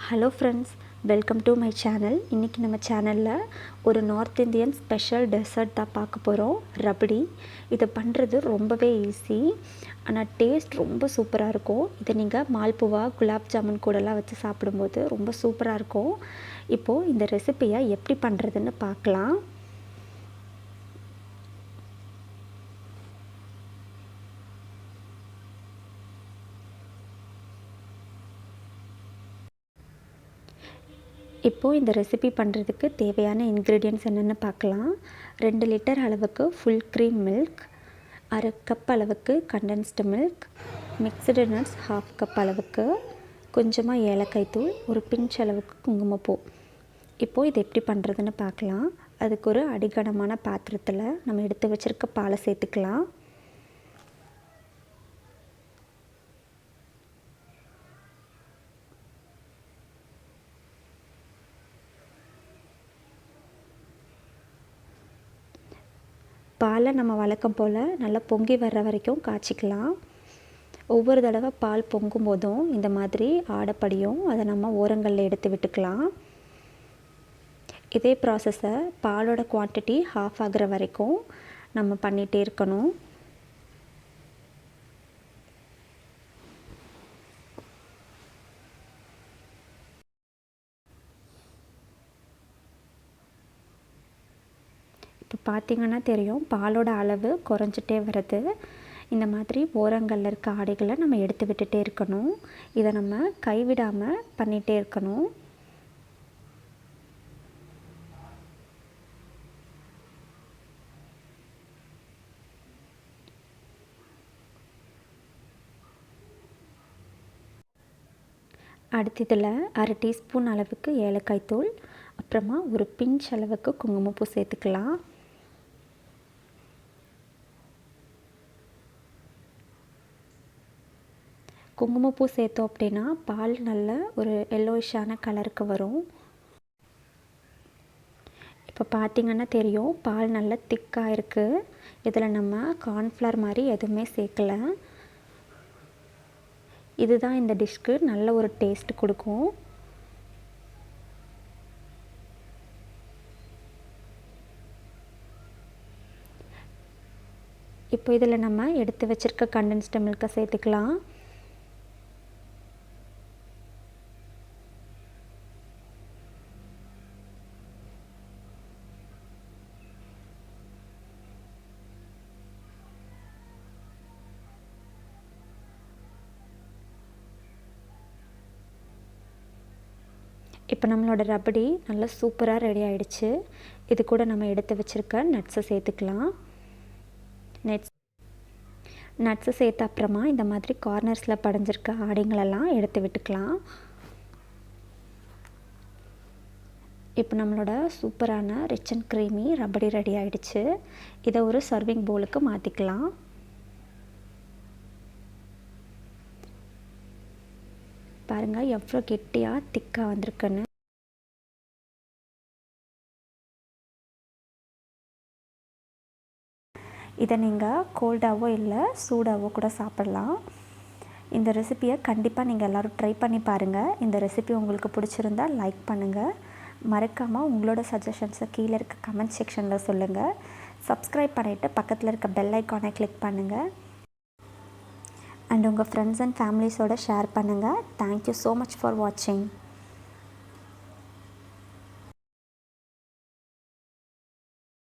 Hello friends, welcome to my channel. இன்றைக்கி நம்ம சேனலில் ஒரு நார்த் இந்தியன் ஸ்பெஷல் டெசர்ட் தான் பார்க்க போகிறோம், ரப்டி. இதை பண்ணுறது ரொம்பவே ஈஸி, ஆனால் டேஸ்ட் ரொம்ப சூப்பராக இருக்கும். இதை நீங்கள் மால்புவா, குலாப் ஜாமுன் கூடலாம் வச்சு சாப்பிடும்போது ரொம்ப சூப்பராக இருக்கும். இப்போது இந்த ரெசிப்பியை எப்படி பண்ணுறதுன்னு பார்க்கலாம். இப்போது இந்த ரெசிபி பண்ணுறதுக்கு தேவையான இன்க்ரீடியன்ட்ஸ் என்னென்னு பார்க்கலாம். 2 லிட்டர் அளவுக்கு ஃபுல் க்ரீம் மில்க், அரை கப் அளவுக்கு condensed milk, mixed nuts 1/2 cup அளவுக்கு, கொஞ்சமாக ஏலக்காய் தூள், ஒரு பிஞ்ச் அளவுக்கு குங்குமப்பூ. இப்போது இது எப்படி பண்ணுறதுன்னு பார்க்கலாம். அதுக்கு ஒரு அடிகனமான பாத்திரத்தில் நம்ம எடுத்து வச்சுருக்க பாலை சேர்த்துக்கலாம். பாலை நம்ம வழக்கம் போல் நல்லா பொங்கி வர்ற வரைக்கும் காய்ச்சிக்கலாம். ஒவ்வொரு தடவை பால் பொங்கும் போதும் இந்த மாதிரி ஆடப்படியும் அதை நம்ம ஓரங்களில் எடுத்து விட்டுக்கலாம். இதே ப்ராசஸை பாலோட குவான்டிட்டி 1/2 ஆகிற வரைக்கும் நம்ம பண்ணிகிட்டே இருக்கணும். இப்போ பார்த்திங்கன்னா தெரியும், பாலோட அளவு குறைஞ்சிட்டே வருது. இந்த மாதிரி ஓரங்களில் இருக்க ஆடைகளை நம்ம எடுத்து விட்டுட்டே இருக்கணும். இதை நம்ம கைவிடாமல் பண்ணிகிட்டே இருக்கணும். அடுத்து இதில் அரை டீஸ்பூன் அளவுக்கு ஏலக்காய் தூள், அப்புறமா ஒரு பிஞ்ச் அளவுக்கு குங்குமப்பூ சேர்த்துக்கலாம். குங்குமப்பூ சேர்த்தோம் அப்படின்னா பால் நல்ல ஒரு எல்லோயிஷான கலருக்கு வரும். இப்போ பார்த்திங்கன்னா தெரியும், பால் நல்லா திக்காக இருக்குது. இதில் நம்ம கார்ன்ஃப்ளவர் மாதிரி எதுவுமே சேர்க்கலை. இதுதான் இந்த டிஷ்க்கு நல்ல ஒரு டேஸ்ட் கொடுக்கும். இப்போ இதில் நம்ம எடுத்து வச்சுருக்க கண்டென்ஸ்டு மில்கை சேர்த்துக்கலாம். இப்போ நம்மளோட ரபடி நல்லா சூப்பராக ரெடி ஆகிடுச்சு. இது கூட நம்ம எடுத்து வச்சுருக்க நட்ஸை சேர்த்துக்கலாம். நட்ஸை சேர்த்த அப்புறமா இந்த மாதிரி கார்னர்ஸில் படிஞ்சிருக்க ஆடைங்களெல்லாம் எடுத்து விட்டுக்கலாம். இப்போ நம்மளோட சூப்பரான rich and creamy rabri ready ஆகிடுச்சு. இதை ஒரு சர்விங் பவுலுக்கு மாற்றிக்கலாம். பாருங்கள் எவ்வளோ கெட்டியாக திக்காக வந்திருக்குன்னு. இதை நீங்கள் கோல்டாகவோ இல்லை சூடாகவோ கூட சாப்பிடலாம். இந்த ரெசிப்பியை கண்டிப்பாக நீங்கள் எல்லோரும் ட்ரை பண்ணி பாருங்கள். இந்த ரெசிபி உங்களுக்கு பிடிச்சிருந்தால் லைக் பண்ணுங்கள். மறக்காமல் உங்களோட சஜஷன்ஸை கீழே இருக்க கமெண்ட் செக்ஷனில் சொல்லுங்கள். சப்ஸ்கிரைப் பண்ணிவிட்டு பக்கத்தில் இருக்க பெல் ஐக்கானை கிளிக் பண்ணுங்கள். அண்ட் உங்கள் ஃப்ரெண்ட்ஸ் அண்ட் ஃபேமிலிஸோடு ஷேர் பண்ணுங்கள். தேங்க்யூ ஸோ மச் ஃபார் வாட்சிங்.